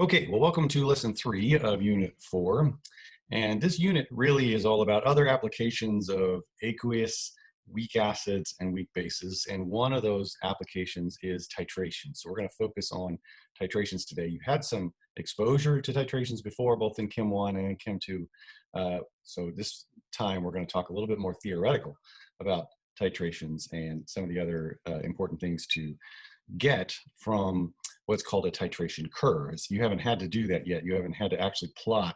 Okay, well, welcome to lesson 3 of unit 4. And this unit really is all about other applications of aqueous, weak acids, and weak bases. And one of those applications is titration. So we're going to focus on titrations today. You had some exposure to titrations before, both in Chem 1 and in Chem 2. So this time we're going to talk a little bit more theoretical about titrations and some of the other important things to get from what's called a titration curve. So you haven't had to do that yet. You haven't had to actually plot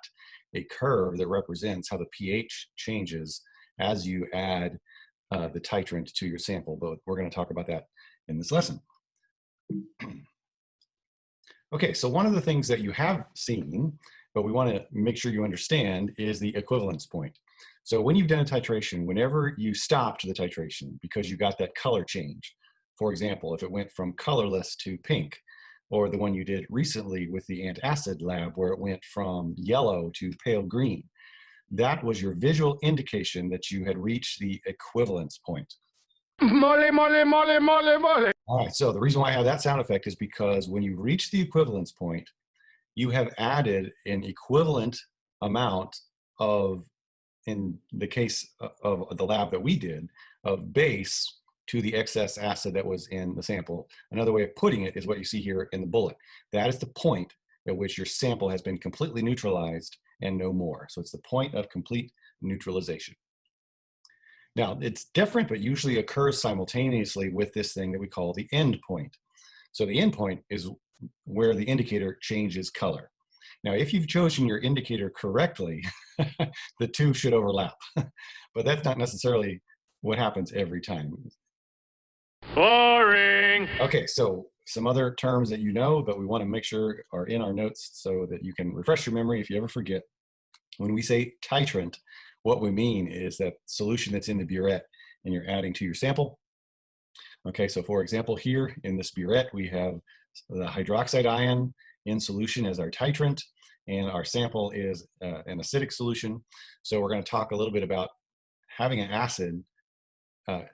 a curve that represents how the pH changes as you add the titrant to your sample, but we're going to talk about that in this lesson. Okay, so one of the things that you have seen, but we want to make sure you understand, is the equivalence point. So when you've done a titration, whenever you stopped the titration because you got that color change, for example, if it went from colorless to pink, or the one you did recently with the antacid lab where it went from yellow to pale green, that was your visual indication that you had reached the equivalence point. Mole, mole, mole, mole, mole. All right, so the reason why I have that sound effect is because when you reach the equivalence point, you have added an equivalent amount of, in the case of the lab that we did, of base to the excess acid that was in the sample. Another way of putting it is what you see here in the bullet. That is the point at which your sample has been completely neutralized and no more. So it's the point of complete neutralization. Now, it's different, but usually occurs simultaneously with this thing that we call the end point. So the end point is where the indicator changes color. Now, if you've chosen your indicator correctly, the two should overlap, but that's not necessarily what happens every time. Boring. Okay, so some other terms that you know, but we want to make sure are in our notes so that you can refresh your memory if you ever forget. When we say titrant, what we mean is that solution that's in the burette and you're adding to your sample. Okay, so for example, here in this burette, we have the hydroxide ion in solution as our titrant, and our sample is an acidic solution. So we're going to talk a little bit about having an acid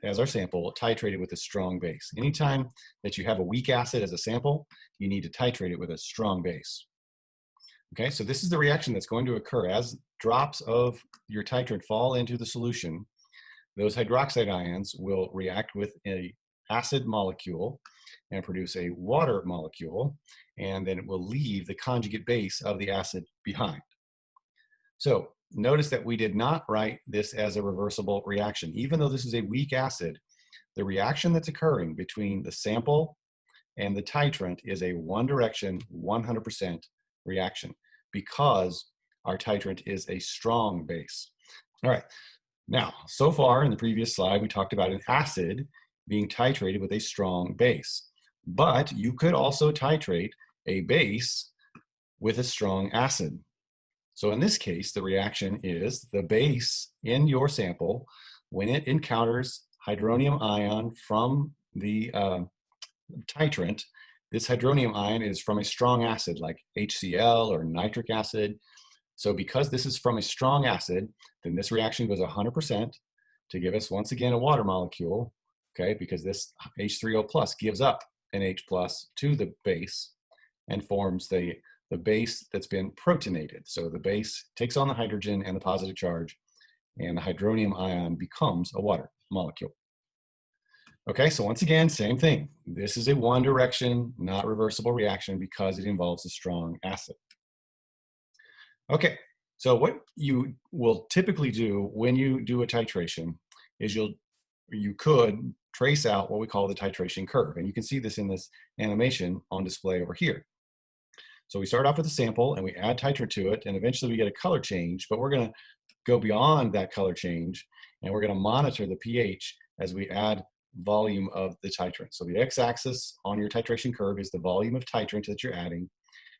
as our sample titrated with a strong base. Anytime that you have a weak acid as a sample, you need to titrate it with a strong base. Okay, so this is the reaction that's going to occur as drops of your titrant fall into the solution. Those hydroxide ions will react with an acid molecule and produce a water molecule, and then it will leave the conjugate base of the acid behind. So notice that we did not write this as a reversible reaction. Even though this is a weak acid, the reaction that's occurring between the sample and the titrant is a one direction, 100% reaction because our titrant is a strong base. All right, now, so far in the previous slide, we talked about an acid being titrated with a strong base, but you could also titrate a base with a strong acid. So in this case, the reaction is the base in your sample, when it encounters hydronium ion from the titrant, this hydronium ion is from a strong acid like HCl or nitric acid. So because this is from a strong acid, then this reaction goes 100% to give us, once again, a water molecule, okay, because this H3O plus gives up an H plus to the base and forms the base that's been protonated. So the base takes on the hydrogen and the positive charge, and the hydronium ion becomes a water molecule. Okay, so once again, same thing. This is a one direction, not reversible reaction because it involves a strong acid. Okay, so what you will typically do when you do a titration is you could trace out what we call the titration curve. And you can see this in this animation on display over here. So we start off with a sample and we add titrant to it, and eventually we get a color change, but we're going to go beyond that color change and we're going to monitor the pH as we add volume of the titrant. So the x-axis on your titration curve is the volume of titrant that you're adding,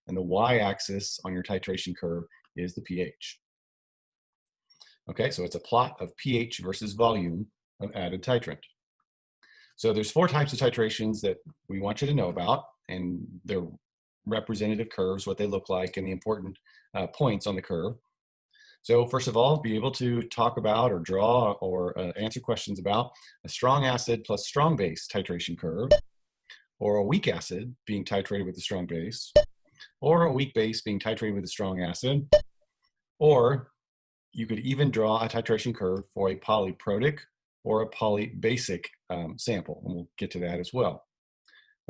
and the y-axis on your titration curve is the pH. Okay, so it's a plot of pH versus volume of added titrant. So there's 4 types of titrations that we want you to know about, and they're representative curves, what they look like, and the important points on the curve. So first of all, be able to talk about or draw or answer questions about a strong acid plus strong base titration curve, or a weak acid being titrated with a strong base, or a weak base being titrated with a strong acid, or you could even draw a titration curve for a polyprotic or a polybasic sample, and we'll get to that as well.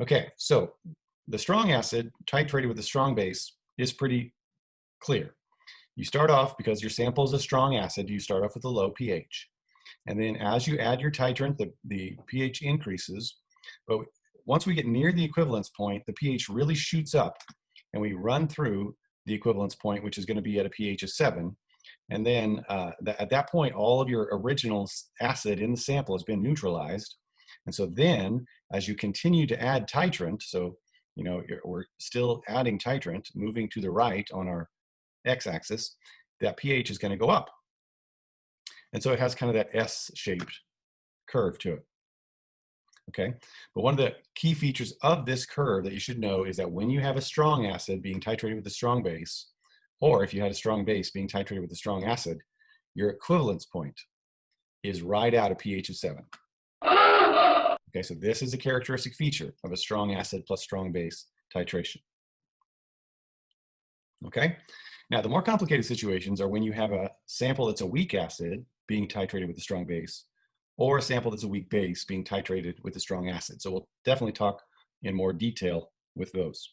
Okay, so the strong acid titrated with a strong base is pretty clear. You start off, because your sample is a strong acid, you start off with a low pH. And then as you add your titrant, the pH increases. But once we get near the equivalence point, the pH really shoots up, and we run through the equivalence point, which is going to be at a pH of 7. And then at that point, all of your original acid in the sample has been neutralized. And so then, as you continue to add titrant, so we're still adding titrant, moving to the right on our x-axis, that pH is going to go up. And so it has kind of that S-shaped curve to it. Okay, but one of the key features of this curve that you should know is that when you have a strong acid being titrated with a strong base, or if you had a strong base being titrated with a strong acid, your equivalence point is right at a pH of 7. Okay, so this is a characteristic feature of a strong acid plus strong base titration. Okay, now the more complicated situations are when you have a sample that's a weak acid being titrated with a strong base, or a sample that's a weak base being titrated with a strong acid. So we'll definitely talk in more detail with those.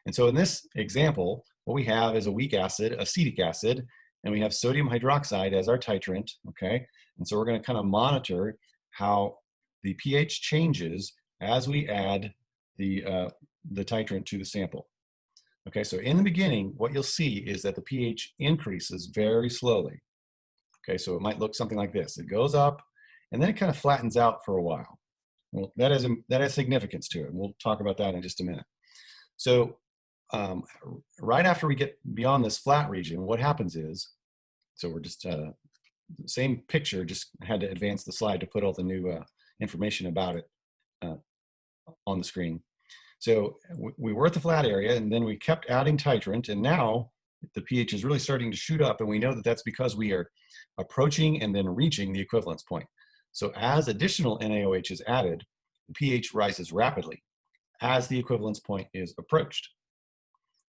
And so in this example, what we have is a weak acid, acetic acid, and we have sodium hydroxide as our titrant, okay? And so we're going to kind of monitor how the pH changes as we add the titrant to the sample. Okay, so in the beginning, what you'll see is that the pH increases very slowly. Okay, so it might look something like this. It goes up, and then it kind of flattens out for a while. Well, that has significance to it. We'll talk about that in just a minute. So right after we get beyond this flat region, what happens is, so we're just, same picture, just had to advance the slide to put all the new information about it on the screen. So we were at the flat area, and then we kept adding titrant, and now the pH is really starting to shoot up, and we know that that's because we are approaching and then reaching the equivalence point. So as additional NaOH is added, the pH rises rapidly as the equivalence point is approached.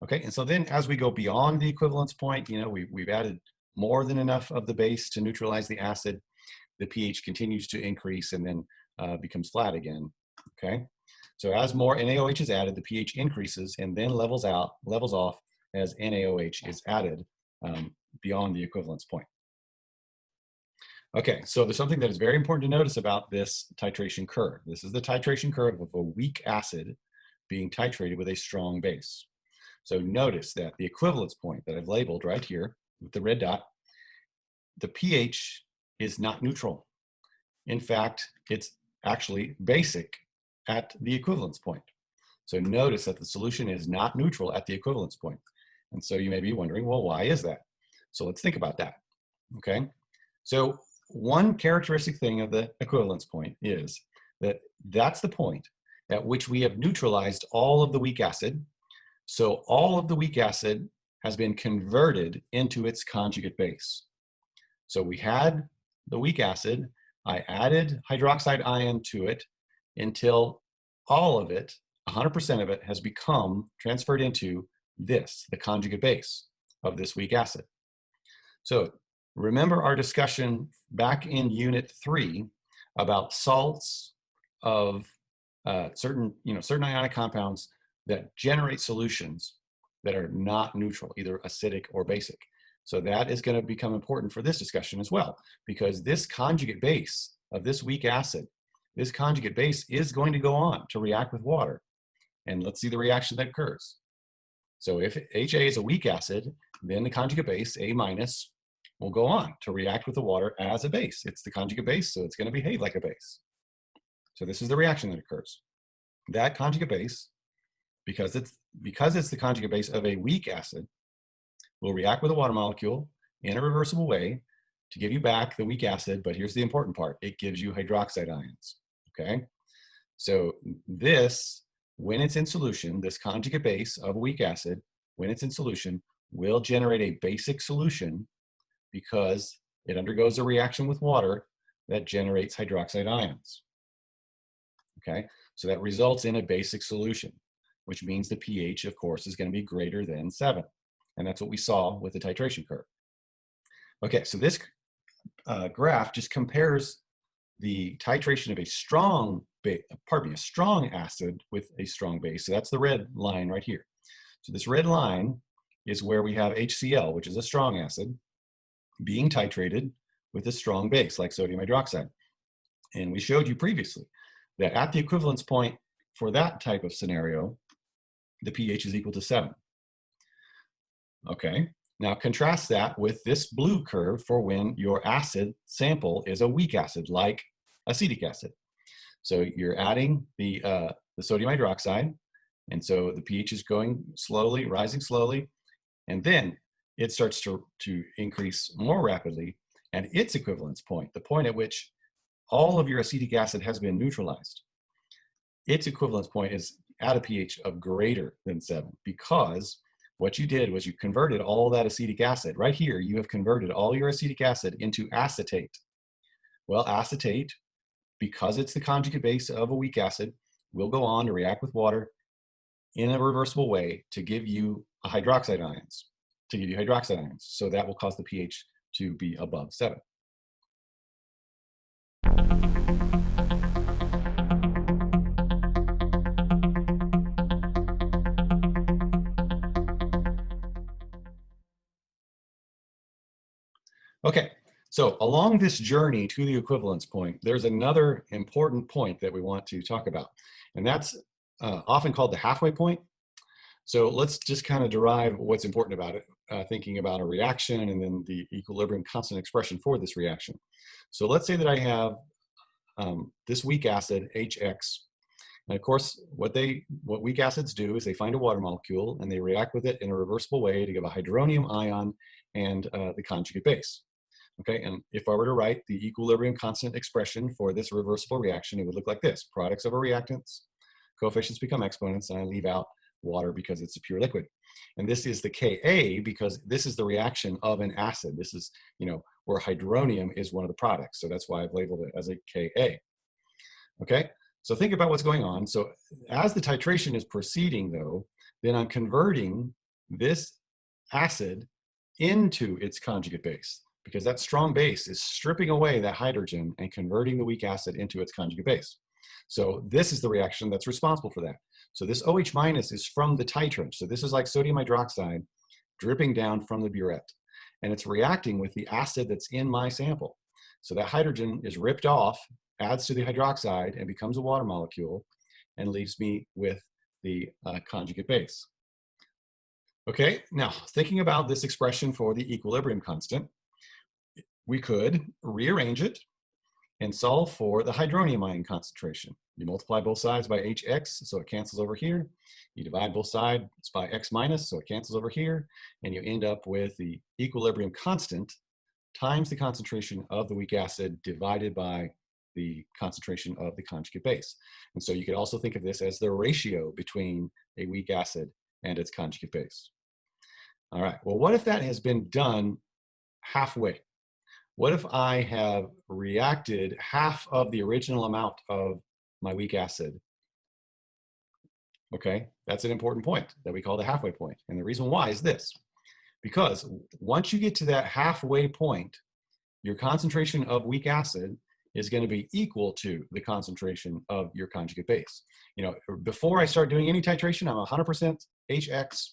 Okay, and so then as we go beyond the equivalence point, we've added more than enough of the base to neutralize the acid. The pH continues to increase and then becomes flat again. Okay, so as more NaOH is added, the pH increases and then levels off as NaOH is added beyond the equivalence point. Okay, so there's something that is very important to notice about this titration curve. This is the titration curve of a weak acid being titrated with a strong base. So notice that the equivalence point that I've labeled right here with the red dot, the pH is not neutral. In fact, it's actually basic at the equivalence point. So notice that the solution is not neutral at the equivalence point. And so you may be wondering, well, why is that? So let's think about that, okay? So one characteristic thing of the equivalence point is that that's the point at which we have neutralized all of the weak acid. So all of the weak acid has been converted into its conjugate base. So we had the weak acid, I added hydroxide ion to it until all of it, 100% of it, has become transferred into this, the conjugate base of this weak acid. So remember our discussion back in Unit 3 about salts of certain ionic compounds that generate solutions that are not neutral, either acidic or basic. So that is going to become important for this discussion as well, because this conjugate base of this weak acid, this conjugate base is going to go on to react with water. And let's see the reaction that occurs. So if HA is a weak acid, then the conjugate base, A minus, will go on to react with the water as a base. It's the conjugate base, so it's going to behave like a base. So this is the reaction that occurs. That conjugate base, because it's the conjugate base of a weak acid, will react with a water molecule in a reversible way to give you back the weak acid, but here's the important part. It gives you hydroxide ions, okay? So this, when it's in solution, this conjugate base of a weak acid, when it's in solution, will generate a basic solution because it undergoes a reaction with water that generates hydroxide ions, okay? So that results in a basic solution. which means the pH, of course, is going to be greater than 7. And that's what we saw with the titration curve. Okay, so this graph just compares the titration of a strong acid with a strong base. So that's the red line right here. So this red line is where we have HCl, which is a strong acid, being titrated with a strong base like sodium hydroxide. And we showed you previously that at the equivalence point for that type of scenario, the pH is equal to 7. Okay, now contrast that with this blue curve for when your acid sample is a weak acid like acetic acid. So you're adding the sodium hydroxide, and so the pH is going slowly, rising slowly, and then it starts to increase more rapidly, and its equivalence point, the point at which all of your acetic acid has been neutralized, its equivalence point is at a pH of greater than 7, because what you did was you converted all that acetic acid. Right here, you have converted all your acetic acid into acetate. Well, acetate, because it's the conjugate base of a weak acid, will go on to react with water in a reversible way to give you hydroxide ions, So that will cause the pH to be above 7. Okay, so along this journey to the equivalence point, there's another important point that we want to talk about, and that's often called the halfway point. So let's just kind of derive what's important about it, thinking about a reaction and then the equilibrium constant expression for this reaction. So let's say that I have this weak acid, HX, and of course, what weak acids do is they find a water molecule and they react with it in a reversible way to give a hydronium ion and the conjugate base. Okay, and if I were to write the equilibrium constant expression for this reversible reaction, it would look like this. Products over reactants, coefficients become exponents, and I leave out water because it's a pure liquid. And this is the Ka because this is the reaction of an acid. This is, where hydronium is one of the products. So that's why I've labeled it as a Ka. Okay, so think about what's going on. So as the titration is proceeding, though, then I'm converting this acid into its conjugate base, because that strong base is stripping away that hydrogen and converting the weak acid into its conjugate base. So this is the reaction that's responsible for that. So this OH minus is from the titrant. So this is like sodium hydroxide dripping down from the burette, and it's reacting with the acid that's in my sample. So that hydrogen is ripped off, adds to the hydroxide, and becomes a water molecule, and leaves me with the conjugate base. Okay, now thinking about this expression for the equilibrium constant, we could rearrange it and solve for the hydronium ion concentration. You multiply both sides by HX, so it cancels over here. You divide both sides by X minus, so it cancels over here. And you end up with the equilibrium constant times the concentration of the weak acid divided by the concentration of the conjugate base. And so you could also think of this as the ratio between a weak acid and its conjugate base. All right, well, what if that has been done halfway? What if I have reacted half of the original amount of my weak acid? Okay, that's an important point that we call the halfway point. And the reason why is this, because once you get to that halfway point, your concentration of weak acid is going to be equal to the concentration of your conjugate base. Before I start doing any titration, I'm 100% HX,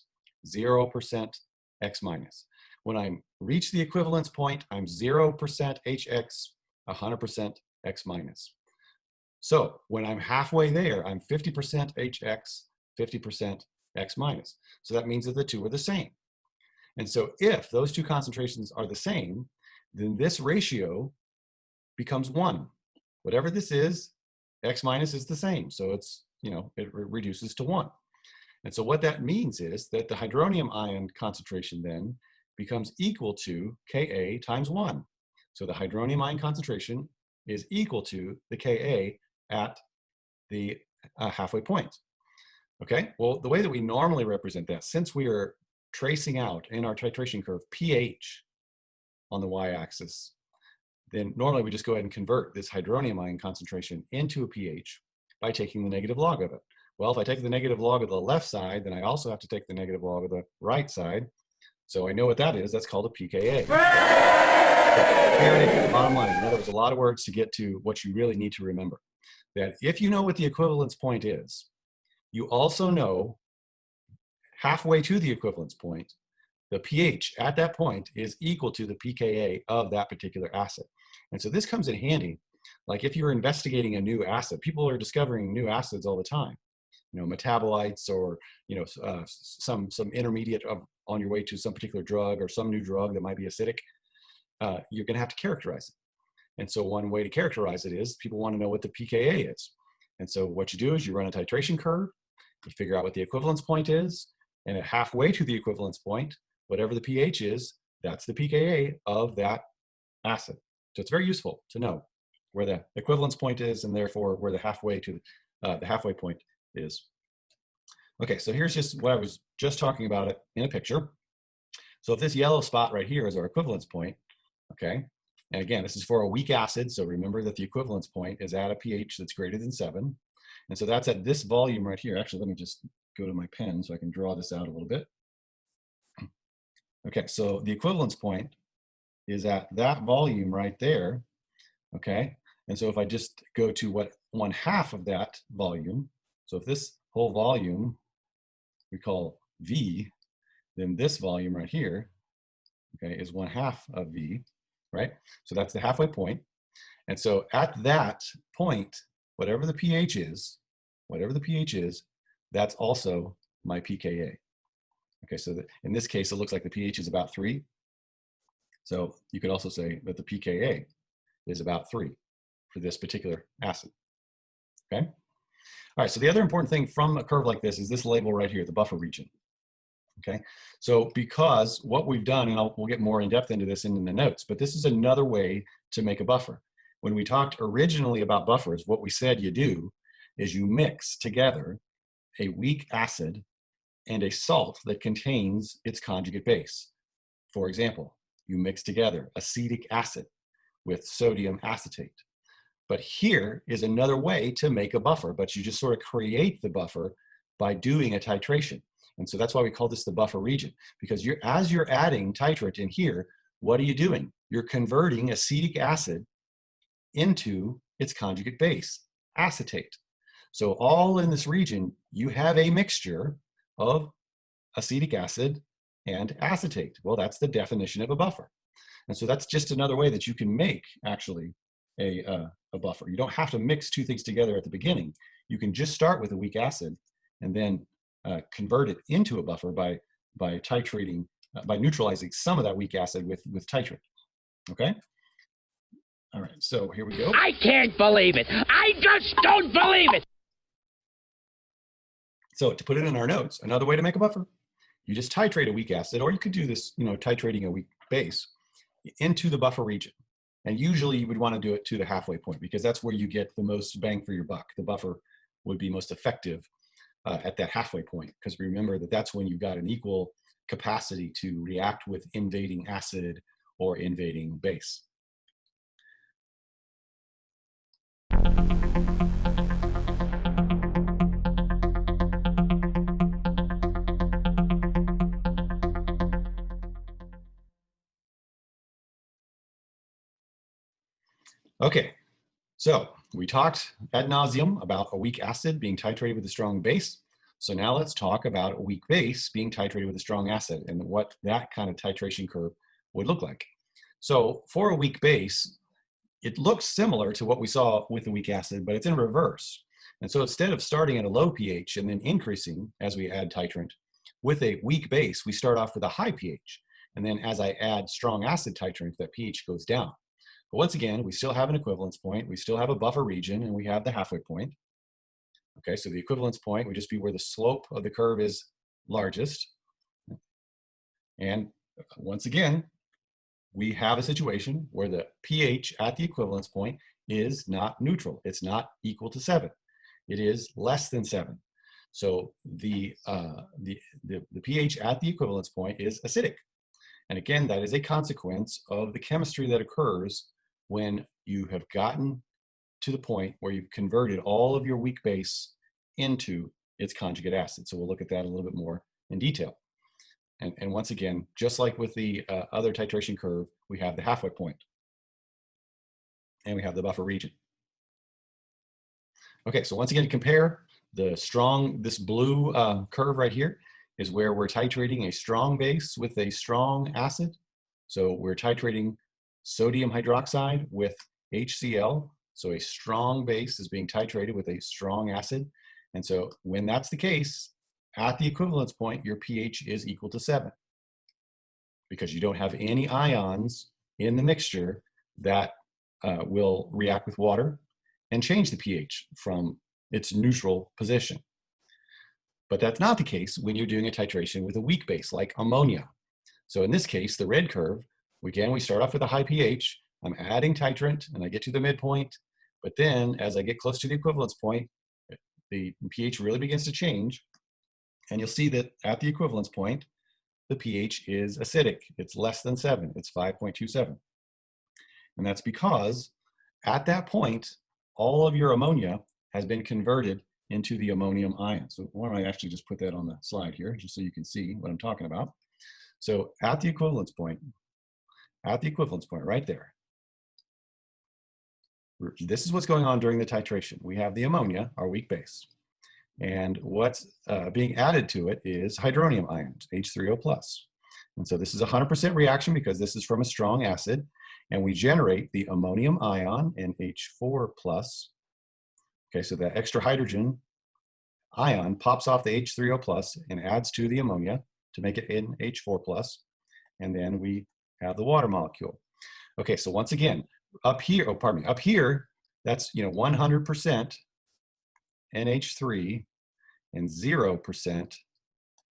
0% X minus. When I reach the equivalence point, I'm 0% HX, 100% X minus. So when I'm halfway there, I'm 50% HX, 50% X minus. So that means that the two are the same. And so if those two concentrations are the same, then this ratio becomes 1. Whatever this is, X minus is the same. So it's, it reduces to 1. And so what that means is that the hydronium ion concentration then becomes equal to Ka times 1. So the hydronium ion concentration is equal to the Ka at the halfway point. Okay, well, the way that we normally represent that, since we are tracing out in our titration curve pH on the y-axis, then normally we just go ahead and convert this hydronium ion concentration into a pH by taking the negative log of it. Well, if I take the negative log of the left side, then I also have to take the negative log of the right side. So I know what that is. That's called a pKa. Bottom line, I know there was a lot of words to get to what you really need to remember. That if you know what the equivalence point is, you also know halfway to the equivalence point, the pH at that point is equal to the pKa of that particular acid. And so this comes in handy. Like if you're investigating a new acid, people are discovering new acids all the time. You know, metabolites, or some intermediate on your way to some particular drug, or some new drug that might be acidic. You're going to have to characterize it. And so one way to characterize it is people want to know what the pKa is. And so what you do is you run a titration curve, you figure out what the equivalence point is, and at halfway to the equivalence point, whatever the pH is, that's the pKa of that acid. So it's very useful to know where the equivalence point is, and therefore where the halfway to the halfway point is. Okay, so here's just what I was just talking about it in a picture. So if this yellow spot right here is our equivalence point, okay, and again, this is for a weak acid, so remember that the equivalence point is at a pH that's greater than 7. And so that's at this volume right here. Actually, let me just go to my pen so I can draw this out a little bit. Okay, so the equivalence point is at that volume right there, okay? And so if I just go to what 1/2 of that volume, so if this whole volume we call V, then this volume right here, okay, is 1/2 of V, right? So that's the halfway point. And so at that point, whatever the pH is, that's also my pKa. Okay, so in this case, it looks like the pH is about 3. So you could also say that the pKa is about 3 for this particular acid. Okay? All right, so the other important thing from a curve like this is this label right here, the buffer region. Okay, so because what we've done, and we'll get more in depth into this in the notes, but this is another way to make a buffer. When we talked originally about buffers, what we said you do is you mix together a weak acid and a salt that contains its conjugate base. For example, you mix together acetic acid with sodium acetate. But here is another way to make a buffer, but you just sort of create the buffer by doing a titration. And so that's why we call this the buffer region, because as you're adding titrate in here, what are you doing? You're converting acetic acid into its conjugate base, acetate. So all in this region, you have a mixture of acetic acid and acetate. Well, that's the definition of a buffer. And so that's just another way that you can make actually a buffer. You don't have to mix two things together at the beginning. You can just start with a weak acid and then convert it into a buffer by titrating, by neutralizing some of that weak acid with titrate. Okay? All right, so here we go. I can't believe it. I just don't believe it. So to put it in our notes, another way to make a buffer, you just titrate a weak acid, or you could do this, titrating a weak base into the buffer region. And usually you would want to do it to the halfway point, because that's where you get the most bang for your buck. The buffer would be most effective at that halfway point, because remember that that's when you've got an equal capacity to react with invading acid or invading base. Okay, so we talked ad nauseum about a weak acid being titrated with a strong base. So now let's talk about a weak base being titrated with a strong acid and what that kind of titration curve would look like. So for a weak base, it looks similar to what we saw with the weak acid, but it's in reverse. And so instead of starting at a low pH and then increasing as we add titrant, with a weak base, we start off with a high pH. And then as I add strong acid titrant, that pH goes down. But once again, we still have an equivalence point, we still have a buffer region, and we have the halfway point. Okay, so the equivalence point would just be where the slope of the curve is largest. And once again, we have a situation where the pH at the equivalence point is not neutral. It's not equal to 7. It is less than 7. So the pH at the equivalence point is acidic. And again, that is a consequence of the chemistry that occurs when you have gotten to the point where you've converted all of your weak base into its conjugate acid. So we'll look at that a little bit more in detail. And once again, just like with the other titration curve, we have the halfway point and we have the buffer region. Okay, so once again, to compare this blue curve right here is where we're titrating a strong base with a strong acid. So we're titrating sodium hydroxide with HCl. So a strong base is being titrated with a strong acid. And so when that's the case, at the equivalence point, your pH is equal to 7 because you don't have any ions in the mixture that will react with water and change the pH from its neutral position. But that's not the case when you're doing a titration with a weak base like ammonia. So in this case, the red curve, again, we start off with a high pH. I'm adding titrant and I get to the midpoint. But then as I get close to the equivalence point, the pH really begins to change. And you'll see that at the equivalence point, the pH is acidic. It's less than 7. It's 5.27. And that's because at that point, all of your ammonia has been converted into the ammonium ion. So why don't I actually just put that on the slide here, just so you can see what I'm talking about. So at the equivalence point right there, this is what's going on during the titration. We have the ammonia, our weak base. And what's being added to it is hydronium ions, H3O+. And so this is a 100% reaction because this is from a strong acid. And we generate the ammonium ion, NH4+. Okay, so that extra hydrogen ion pops off the H3O+ and adds to the ammonia to make it NH4+. And then we have the water molecule. Okay, so once again, up here, up here, that's 100% NH3 and 0%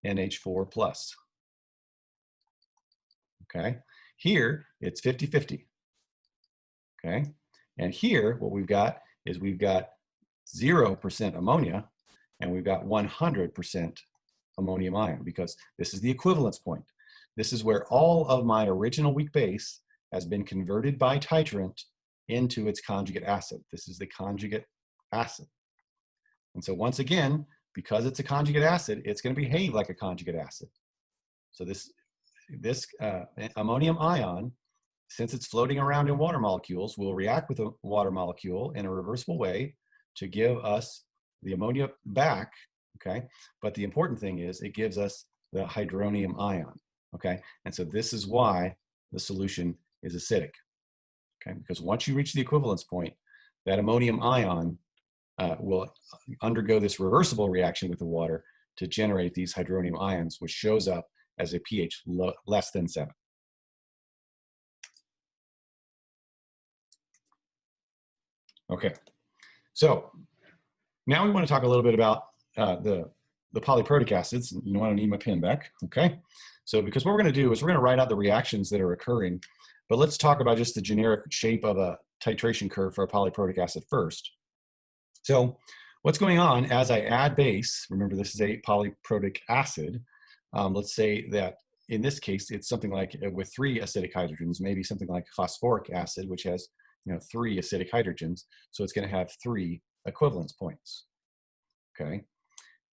NH4+. Okay, here it's 50-50. Okay, and here what we've got is we've got 0% ammonia and we've got 100% ammonium ion because this is the equivalence point. This is where all of my original weak base has been converted by titrant into its conjugate acid. This is the conjugate acid. And so once again, because it's a conjugate acid, it's going to behave like a conjugate acid. So this ammonium ion, since it's floating around in water molecules, will react with a water molecule in a reversible way to give us the ammonia back, okay? But the important thing is it gives us the hydronium ion, okay? And so this is why the solution is acidic, okay? Because once you reach the equivalence point, that ammonium ion will undergo this reversible reaction with the water to generate these hydronium ions, which shows up as a pH less than 7. Okay, so now we want to talk a little bit about the polyprotic acids. You know, I don't need my pen back, okay? So because what we're going to do is we're going to write out the reactions that are occurring, but let's talk about just the generic shape of a titration curve for a polyprotic acid first. So what's going on as I add base, remember this is a polyprotic acid, let's say that in this case it's something like with 3 acidic hydrogens, maybe something like phosphoric acid, which has 3 acidic hydrogens, so it's going to have 3 equivalence points, okay?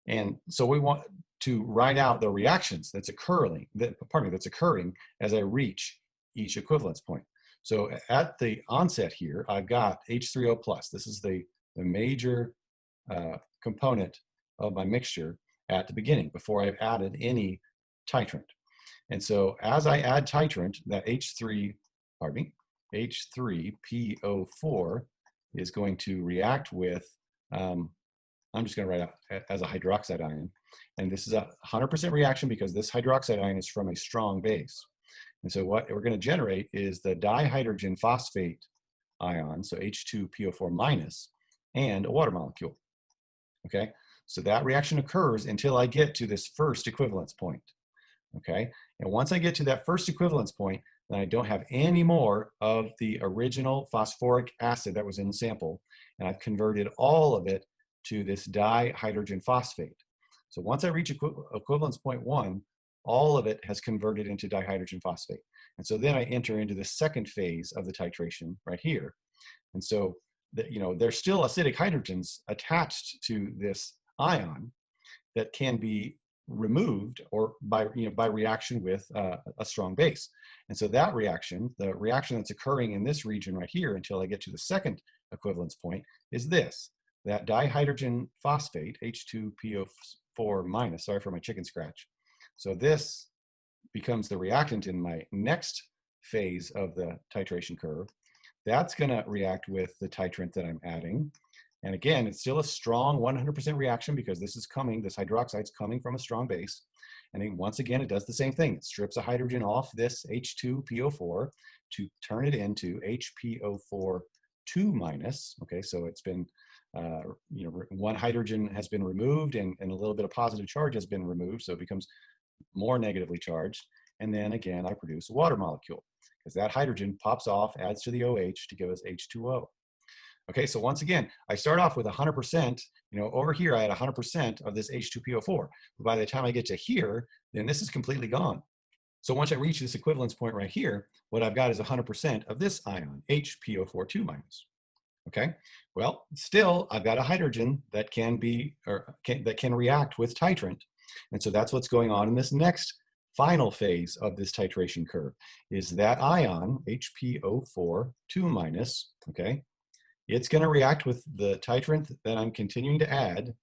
And so we want to write out the reactions that's occurring, that's occurring as I reach each equivalence point. So at the onset here, I've got H3O+. This is the major component of my mixture at the beginning before I've added any titrant. And so as I add titrant, that H3PO4 is going to react with, I'm just going to write out as a hydroxide ion. And this is a 100% reaction because this hydroxide ion is from a strong base. And so what we're going to generate is the dihydrogen phosphate ion, so H2PO4 minus, and a water molecule. Okay, so that reaction occurs until I get to this first equivalence point. Okay, and once I get to that first equivalence point, then I don't have any more of the original phosphoric acid that was in the sample, and I've converted all of it to this dihydrogen phosphate. So once I reach equivalence point 1, all of it has converted into dihydrogen phosphate. And so then I enter into the second phase of the titration right here. And so there's still acidic hydrogens attached to this ion, that can be removed or by reaction with a strong base. And so that reaction, the reaction that's occurring in this region right here until I get to the second equivalence point, is this, that dihydrogen phosphate, H2PO4 minus, sorry for my chicken scratch. So this becomes the reactant in my next phase of the titration curve. That's going to react with the titrant that I'm adding. And again, it's still a strong 100% reaction because this hydroxide's coming from a strong base. And then once again, it does the same thing. It strips a hydrogen off this H2PO4 to turn it into HPO4 2 minus. Okay, so it's been, one hydrogen has been removed and a little bit of positive charge has been removed. So it becomes more negatively charged. And then again, I produce a water molecule because that hydrogen pops off, adds to the OH to give us H2O. Okay, so once again, I start off with 100%, over here I had 100% of this H2PO4. But by the time I get to here, then this is completely gone. So once I reach this equivalence point right here, what I've got is 100% of this ion, HPO4 2 minus. Okay, well, still I've got a hydrogen that can react with titrant. And so that's what's going on in this next final phase of this titration curve, is that ion, HPO4 2 minus, okay, it's going to react with the titrant that I'm continuing to add,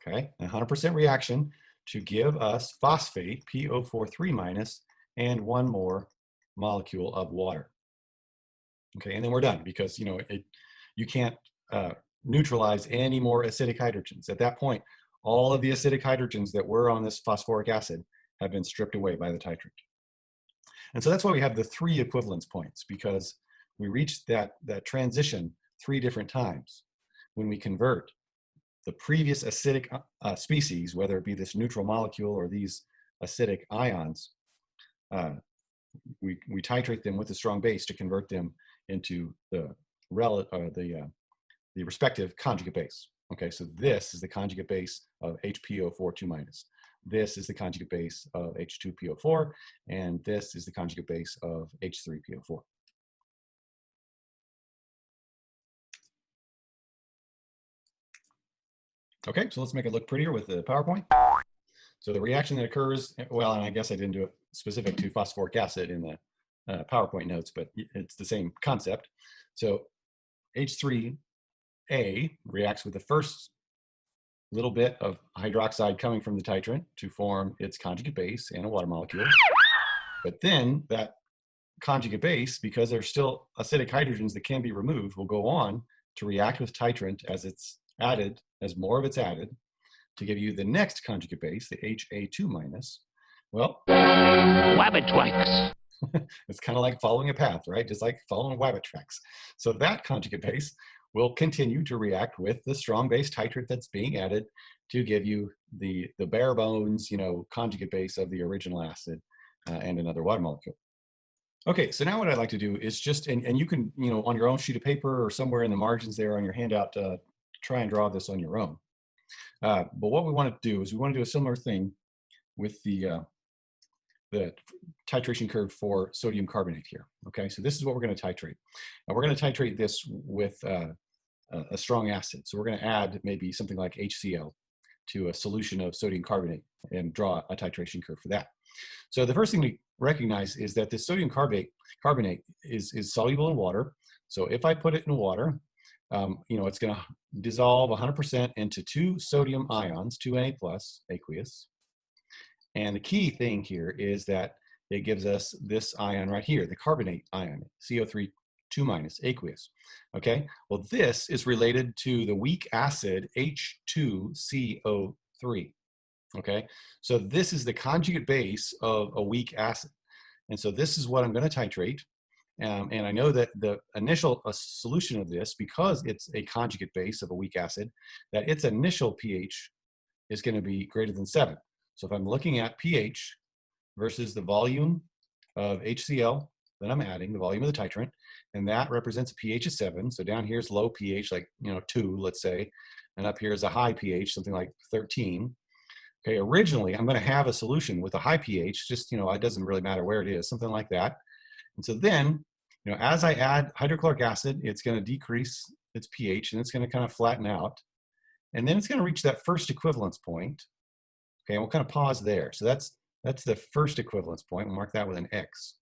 okay, 100% reaction to give us phosphate, PO4 3 minus, and one more molecule of water. Okay, and then we're done because, you can't neutralize any more acidic hydrogens. At that point, all of the acidic hydrogens that were on this phosphoric acid have been stripped away by the titrant. And so that's why we have the 3 equivalence points, because we reach that transition 3 different times. When we convert the previous acidic species, whether it be this neutral molecule or these acidic ions, we titrate them with a strong base to convert them into the respective conjugate base. Okay, so this is the conjugate base of HPO4 2 minus. This is the conjugate base of H2PO4, and this is the conjugate base of H3PO4. Okay, so let's make it look prettier with the PowerPoint. So the reaction that occurs, well, and I guess I didn't do it specific to phosphoric acid in the PowerPoint notes, but it's the same concept. So H3A reacts with the first little bit of hydroxide coming from the titrant to form its conjugate base and a water molecule. But then that conjugate base, because there's still acidic hydrogens that can be removed, will go on to react with titrant as it's added, as more of it's added, to give you the next conjugate base, the HA2 minus. Well, Wabbit tracks. It's kind of like following a path, right? Just like following wabbit tracks. So that conjugate base will continue to react with the strong base titrant that's being added to give you the bare bones, conjugate base of the original acid and another water molecule. Okay, so now what I'd like to do is just, and you can, on your own sheet of paper or somewhere in the margins there on your handout, try and draw this on your own. But what we want to do is we want to do a similar thing with the titration curve for sodium carbonate here. Okay, so this is what we're going to titrate. And we're going to titrate this with a strong acid. So we're going to add maybe something like HCl to a solution of sodium carbonate and draw a titration curve for that. So the first thing we recognize is that this sodium carbonate is soluble in water. So if I put it in water, it's going to dissolve 100% into 2 sodium ions, 2Na plus aqueous. And the key thing here is that it gives us this ion right here, the carbonate ion, CO3 2 minus aqueous. Okay, well, this is related to the weak acid H2CO3. Okay, so this is the conjugate base of a weak acid. And so this is what I'm going to titrate. And I know that the initial solution of this, because it's a conjugate base of a weak acid, that its initial pH is going to be greater than 7. So if I'm looking at pH versus the volume of HCl that I'm adding, the volume of the titrant, and that represents a pH of 7. So down here is low pH, like 2, let's say, and up here is a high pH, something like 13. Okay, originally I'm going to have a solution with a high pH, just it doesn't really matter where it is, something like that. And so then, as I add hydrochloric acid, it's going to decrease its pH and it's going to kind of flatten out. and then it's going to reach that first equivalence point. Okay, and we'll kind of pause there. So that's the first equivalence point. We'll mark that with an X.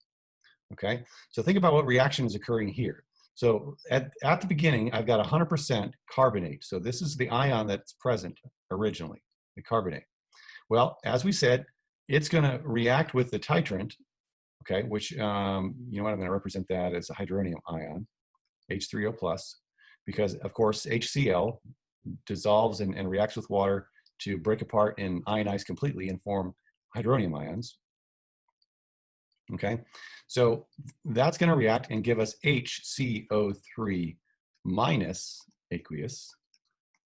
Okay, so think about what reaction is occurring here. So at the beginning, I've got 100% carbonate. So this is the ion that's present originally, the carbonate. Well, as we said, it's going to react with the titrant, okay, which, you know what, I'm going to represent that as a hydronium ion, H3O+, because, of course, HCl dissolves and reacts with water to break apart and ionize completely and form hydronium ions. Okay, so that's going to react and give us HCO3 minus aqueous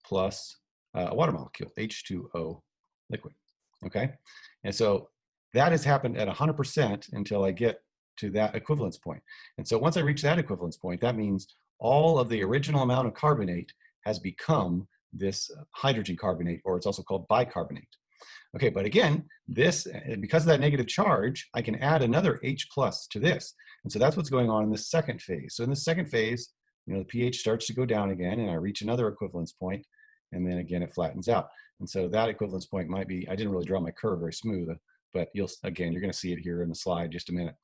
plus a water molecule, H2O liquid. Okay, and so that has happened at 100% until I get to that equivalence point. And so once I reach that equivalence point, that means all of the original amount of carbonate has become this hydrogen carbonate, or it's also called bicarbonate. Okay, but again, this, because of that negative charge, I can add another H plus to this. And so that's what's going on in the second phase. So in the second phase, you know, the pH starts to go down again, and I reach another equivalence point, and then again, it flattens out. And so that equivalence point might be, I didn't really draw my curve very smooth, but you're going to see it here in the slide just a minute.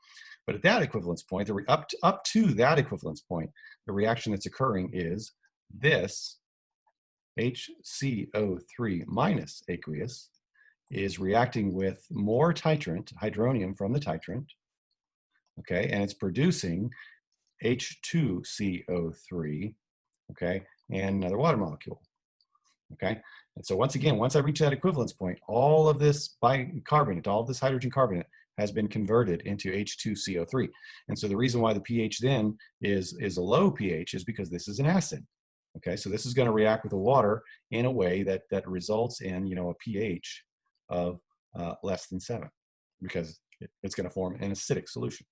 But at that equivalence point, up to that equivalence point, the reaction that's occurring is this HCO3 minus aqueous is reacting with more titrant, hydronium from the titrant, okay, and it's producing H2CO3, okay, and another water molecule, okay. And so once again, once I reach that equivalence point, all of this bicarbonate, all of this hydrogen carbonate has been converted into H2CO3. And so the reason why the pH then is a low pH is because this is an acid. Okay, so this is going to react with the water in a way that results in, you know, a pH of less than 7, because it's going to form an acidic solution.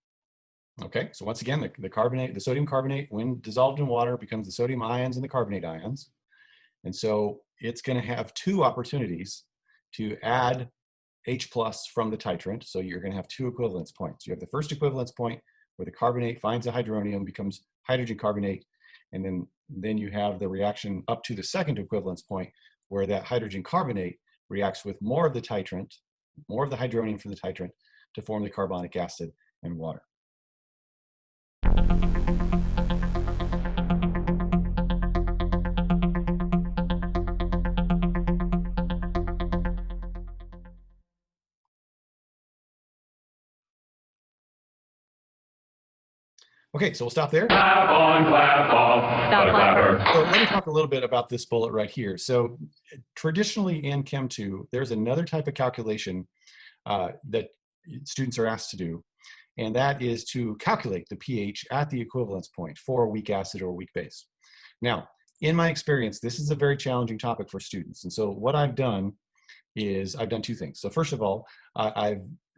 Okay, so once again, the sodium carbonate, when dissolved in water, becomes the sodium ions and the carbonate ions. And so it's going to have two opportunities to add H plus from the titrant. So you're going to have two equivalence points. You have the first equivalence point where the carbonate finds a hydronium, becomes hydrogen carbonate, and then you have the reaction up to the second equivalence point where that hydrogen carbonate reacts with more of the titrant, more of the hydronium from the titrant, to form the carbonic acid and water. Okay, so we'll stop there. Clap on, clap off. Stop clapper. So let me talk a little bit about this bullet right here. So traditionally in Chem 2, there's another type of calculation that students are asked to do, and that is to calculate the pH at the equivalence point for a weak acid or weak base. Now, in my experience, this is a very challenging topic for students. And so what I've done is I've done two things. So first of all,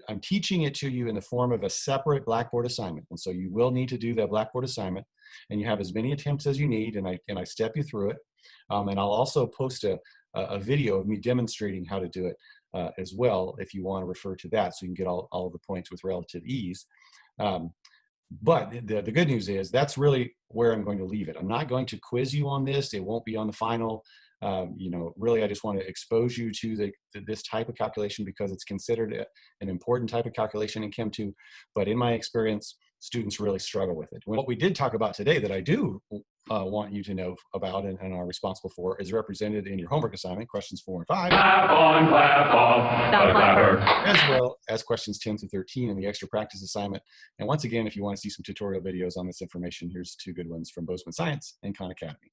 I'm teaching it to you in the form of a separate Blackboard assignment. And so you will need to do that Blackboard assignment, and you have as many attempts as you need, and I step you through it. And I'll also post a video of me demonstrating how to do it as well, if you want to refer to that, so you can get all of the points with relative ease. But the good news is that's really where I'm going to leave it. I'm not going to quiz you on this. It won't be on the final. You know, really, I just want to expose you to this type of calculation because it's considered an important type of calculation in Chem 2. But in my experience, students really struggle with it. What we did talk about today that I do want you to know about and are responsible for is represented in your homework assignment, questions 4 and 5. Clap on, clap off. Stop clapper. As well as questions 10 through 13 in the extra practice assignment. And once again, if you want to see some tutorial videos on this information, here's 2 good ones from Bozeman Science and Khan Academy.